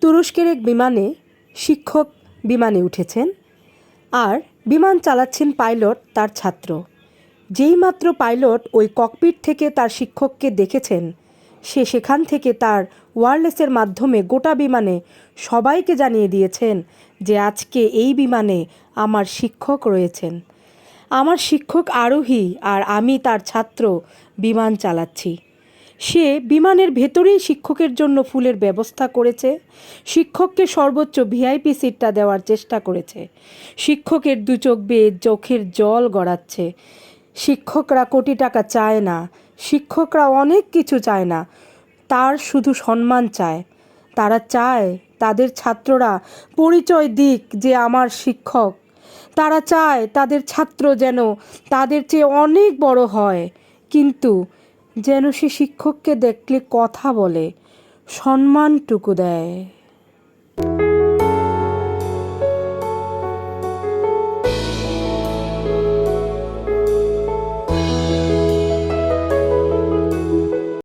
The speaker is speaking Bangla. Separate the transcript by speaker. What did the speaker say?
Speaker 1: তুরস্কের এক বিমানে শিক্ষক বিমানে উঠেছেন আর বিমান চালাচ্ছেন পাইলট তার ছাত্র। যেইমাত্র পাইলট ওই ককপিট থেকে তার শিক্ষককে দেখেছেন, সে সেখান থেকে তার ওয়্যারলেসের মাধ্যমে গোটা বিমানে সবাইকে জানিয়ে দিয়েছেন যে আজকে এই বিমানে আমার শিক্ষক রয়েছেন। আমার শিক্ষক আরোহী আর আমি তার ছাত্র বিমান চালাচ্ছি। সে বিমানের ভেতরেই শিক্ষকের জন্য ফুলের ব্যবস্থা করেছে, শিক্ষককে সর্বোচ্চ ভিআইপি সিটটা দেওয়ার চেষ্টা করেছে। শিক্ষকের দু চোখ বেয়ে চোখের জল গড়াচ্ছে। শিক্ষকরা কোটি টাকা চায় না, শিক্ষকরা অনেক কিছু চায় না, তার শুধু সম্মান চায়। তারা চায় তাদের ছাত্ররা পরিচয় দিক যে আমার শিক্ষক। তারা চায় তাদের ছাত্র যেন তাদের চেয়ে অনেক বড় হয়, কিন্তু যেন সে শিক্ষককে দেখলে কথা বলে, সম্মানটুকু দেয়।